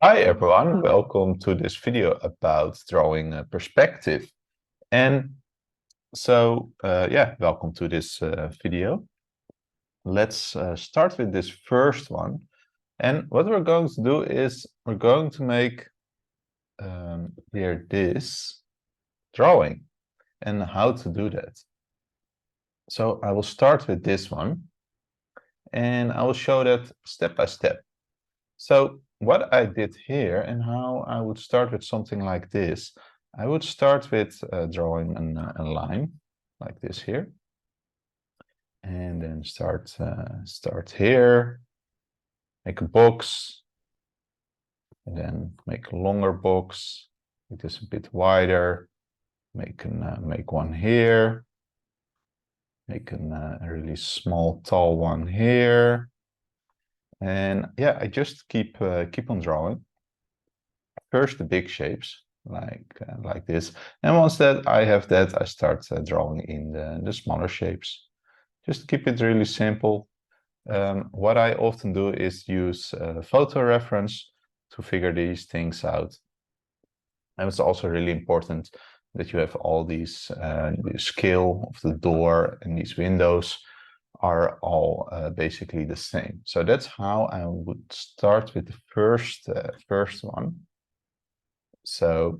Hi everyone, welcome to this video about drawing a perspective. And welcome to this video. Let's start with this first one. And what we're going to do is we're going to make here this drawing and how to do that. So I will start with this one and I will show that step by step. So what I did here and how I would start with something like this, I would start with drawing a line like this here. And then start here, make a box, and then make a longer box, make this a bit wider, make one here, make a really small, tall one here. And yeah, I just keep on drawing. First the big shapes like this, and once that I have that, I start drawing in the smaller shapes. Just keep it really simple. What I often do is use photo reference to figure these things out. And it's also really important that you have all these the scale of the door and these windows are all basically the same. So that's how I would start with the first one. So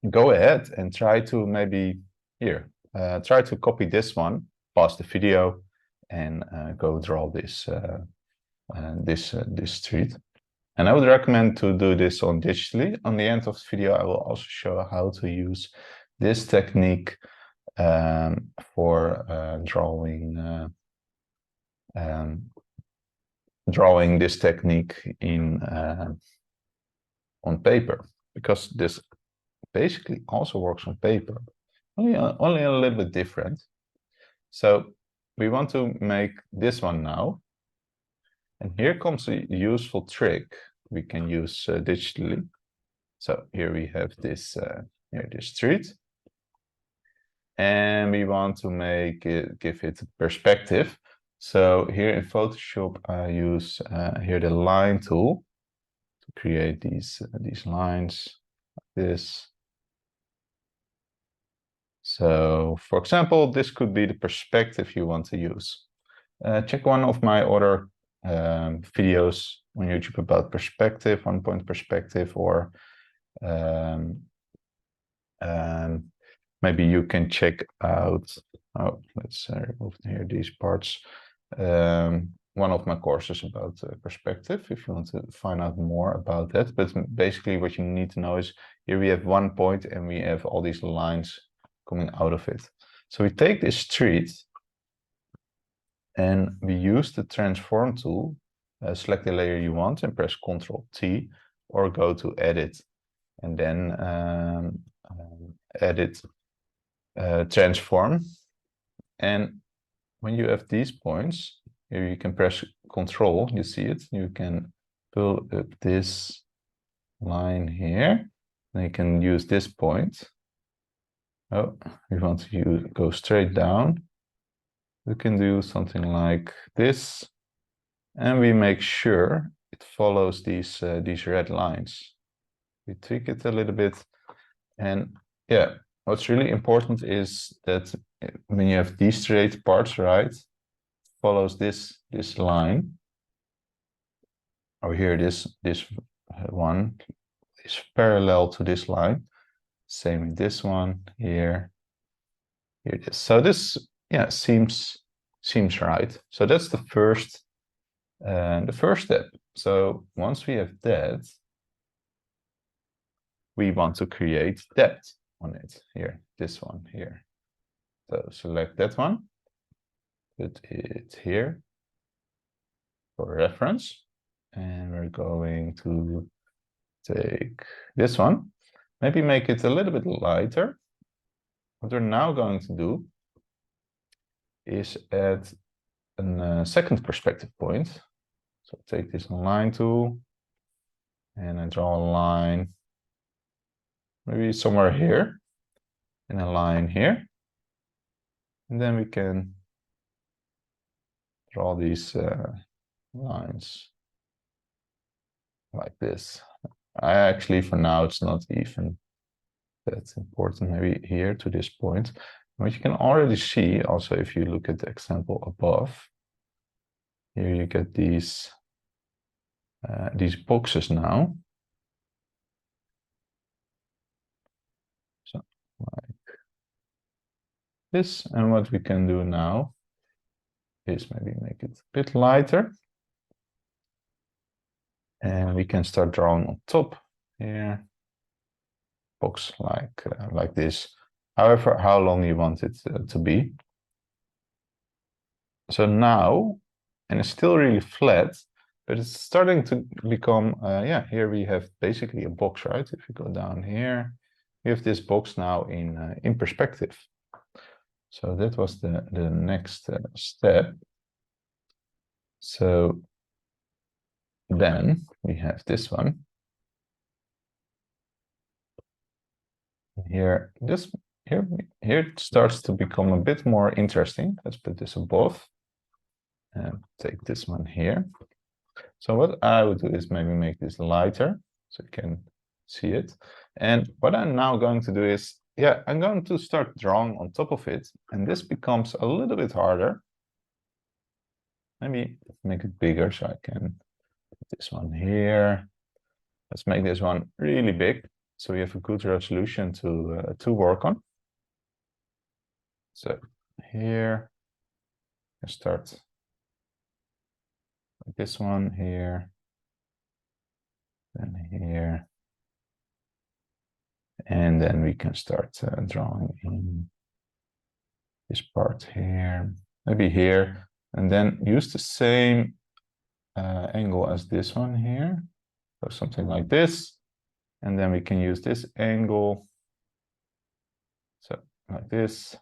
go ahead and try to maybe here, try to copy this one, pause the video, and go draw this this street. And I would recommend to do this on digitally. On the end of the video, I will also show how to use this technique for drawing this technique in on paper, because this basically also works on paper, only a little bit different. So we want to make this one now. And here comes a useful trick we can use digitally. So here we have this here this street. And we want to give it perspective. So here in Photoshop, I use here the line tool to create these lines like this. So for example, this could be the perspective you want to use. Check one of my other videos on YouTube about perspective, 1-point perspective, or maybe you can check out, let's remove here these parts, one of my courses about perspective, if you want to find out more about that. But basically what you need to know is here we have 1 point and we have all these lines coming out of it. So we take this street and we use the transform tool, select the layer you want and press Ctrl T, or go to edit and then edit transform. And when you have these points, here you can press Ctrl, you see it, you can pull up this line here, and you can use this point. Oh, we want to go straight down. We can do something like this, and we make sure it follows these red lines. We tweak it a little bit, and yeah, what's really important is that when you have these straight parts, right, follows this line. Over here, this one is parallel to this line. Same with this one here. Here it is. So this, yeah, seems right. So that's the first step. So once we have that, we want to create depth on it here, this one here. So select that one, put it here for reference, and we're going to take this one, maybe make it a little bit lighter. What we're now going to do is add a second perspective point. So take this line tool and I draw a line maybe somewhere here and a line here. And then we can draw these lines like this. I actually, for now, it's not even that important, maybe here to this point. What you can already see, also, if you look at the example above, here you get these boxes now. So like this, and what we can do now is maybe make it a bit lighter. And we can start drawing on top here, box like this, however, how long you want it to be. So now, and it's still really flat, but it's starting to become, yeah, here we have basically a box, right? If you go down here, we have this box now in perspective. So that was the next step. So then we have this one. Here, here it starts to become a bit more interesting. Let's put this above and take this one here. So what I would do is maybe make this lighter so you can see it. And what I'm now going to do is, yeah, I'm going to start drawing on top of it. And this becomes a little bit harder. Maybe make it bigger so I can put this one here. Let's make this one really big so we have a good resolution to work on. So here, I start like this one here, then here, and then we can start drawing in this part here, maybe here, and then use the same angle as this one here, so something like this, and then we can use this angle, so like this.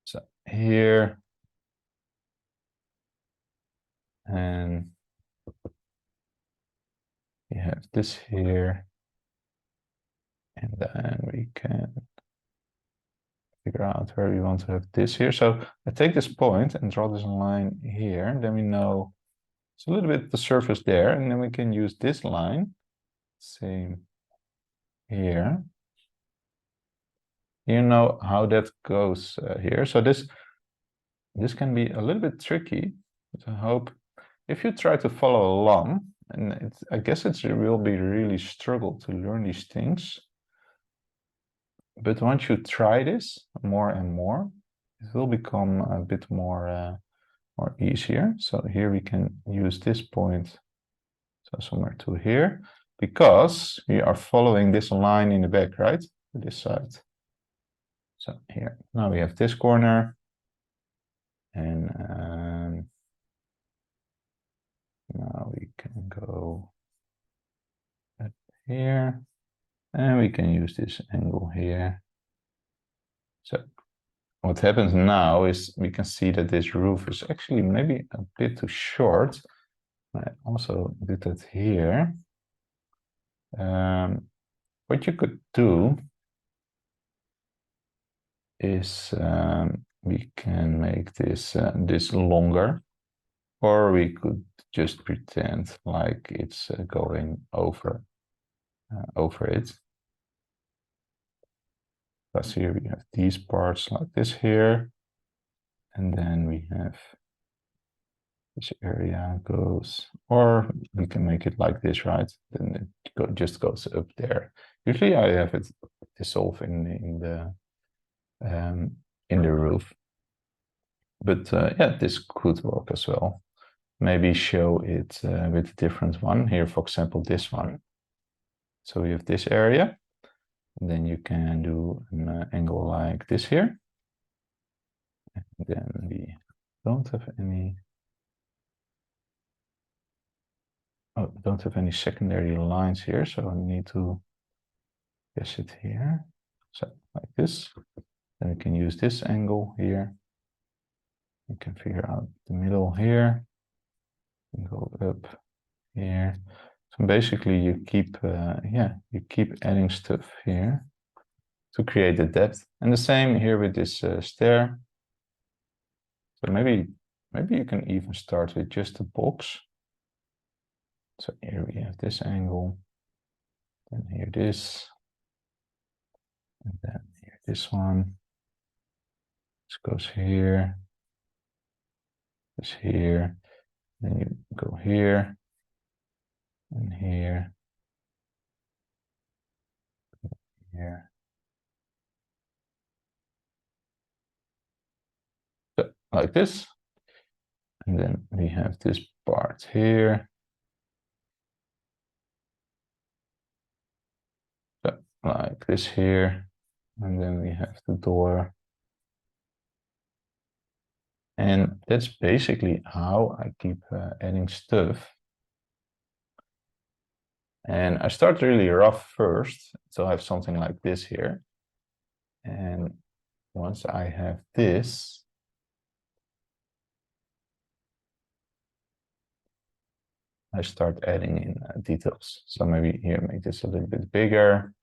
So here, and we have this here, and then we can figure out where we want to have this here. So I take this point and draw this line here, and then we know it's a little bit the surface there, and then we can use this line, same here. You know how that goes here. So this can be a little bit tricky, but I hope if you try to follow along, and I guess it will be really struggle to learn these things. But once you try this more and more, it will become a bit more easier. So here we can use this point, so somewhere to here, because we are following this line in the back, right? This side. So here, now we have this corner, and now we can go up here, and we can use this angle here. So what happens now is we can see that this roof is actually maybe a bit too short. I also did that here. What you could do is we can make this this longer, or we could just pretend like it's going over it. Because here we have these parts like this here, and then we have this area goes, or we can make it like this, right? Then it just goes up there. Usually I have it dissolve in the roof, but yeah, this could work as well. Maybe show it with a different one here, for example, this one. So we have this area, and then you can do an angle like this here, and then we don't have any. Oh, don't have any secondary lines here, so I need to guess it here. So like this. Then we can use this angle here. You can figure out the middle here. And go up here. So basically you keep you keep adding stuff here to create the depth. And the same here with this stair. So maybe you can even start with just a box. So here we have this angle, then here this, and then here this one. This goes here, this here, then you go here, and here, here. So, like this. And then we have this part here. So, like this here. And then we have the door. And that's basically how I keep adding stuff. And I start really rough first. So I have something like this here. And once I have this, I start adding in details. So maybe here, make this a little bit bigger.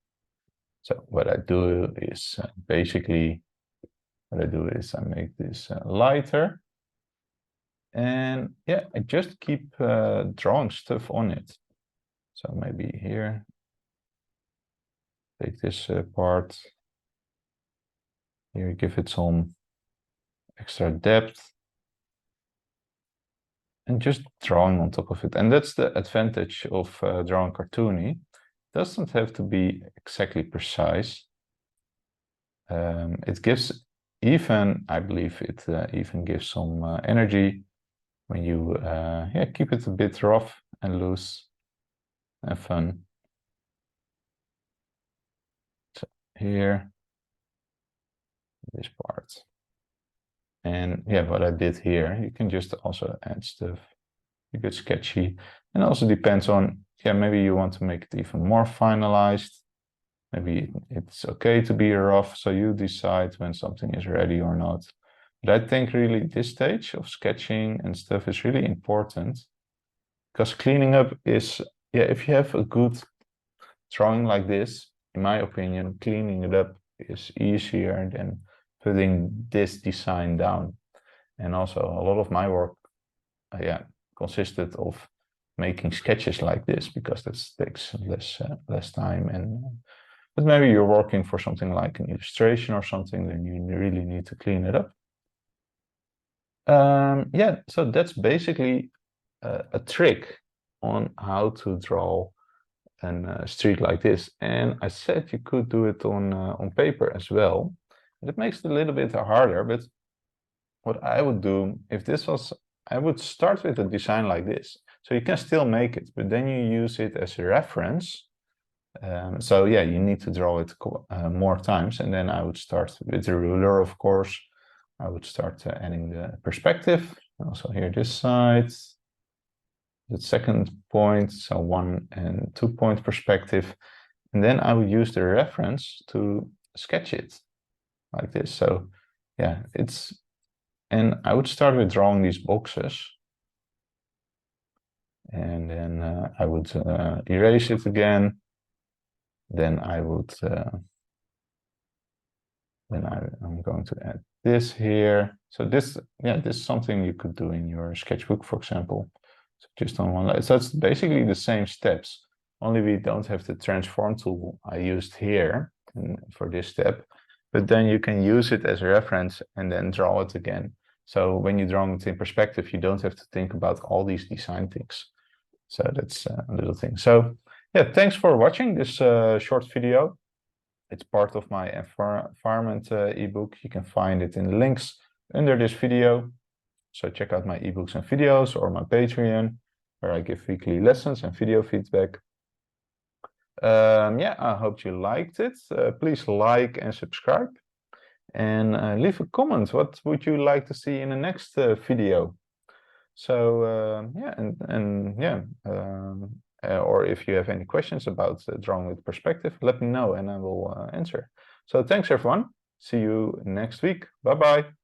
So what I do is basically, what I do is I make this lighter. And yeah, I just keep drawing stuff on it. So maybe here, take this part. Here, give it some extra depth. And just drawing on top of it. And that's the advantage of drawing cartoony. It doesn't have to be exactly precise. It gives even, I believe it even gives some energy when you yeah, keep it a bit rough and loose and fun. So here, this part. And yeah, what I did here, you can just also add stuff. You get sketchy. And also depends on, yeah, maybe you want to make it even more finalized. Maybe it's okay to be rough, so you decide when something is ready or not. But I think really this stage of sketching and stuff is really important, because cleaning up is, yeah, if you have a good drawing like this, in my opinion, cleaning it up is easier than putting this design down. And also a lot of my work, yeah, consisted of making sketches like this, because that takes less time. And but maybe you're working for something like an illustration or something, then you really need to clean it up. Yeah, so that's basically a trick on how to draw a street like this. And I said you could do it on paper as well. And it makes it a little bit harder, but what I would do, if this was, I would start with a design like this. So you can still make it, but then you use it as a reference. So yeah, you need to draw it more times. And then I would start with the ruler, of course. I would start adding the perspective. Also here, this side, the second point, so 1 and 2 point perspective. And then I would use the reference to sketch it like this. So yeah, and I would start with drawing these boxes. And then I would erase it again. Then I would, I'm going to add this here. So this, yeah, this is something you could do in your sketchbook, for example. So just on one line. So it's basically the same steps, only we don't have the transform tool I used here for this step, but then you can use it as a reference and then draw it again. So when you draw it in perspective, you don't have to think about all these design things. So that's a little thing. So yeah, thanks for watching this short video. It's part of my environment ebook. You can find it in the links under this video. So check out my ebooks and videos or my Patreon, where I give weekly lessons and video feedback. Yeah, I hope you liked it. Please like and subscribe. And leave a comment. What would you like to see in the next video? So yeah, and yeah, or if you have any questions about drawing with perspective, let me know and I will answer. So thanks everyone. See you next week. Bye bye.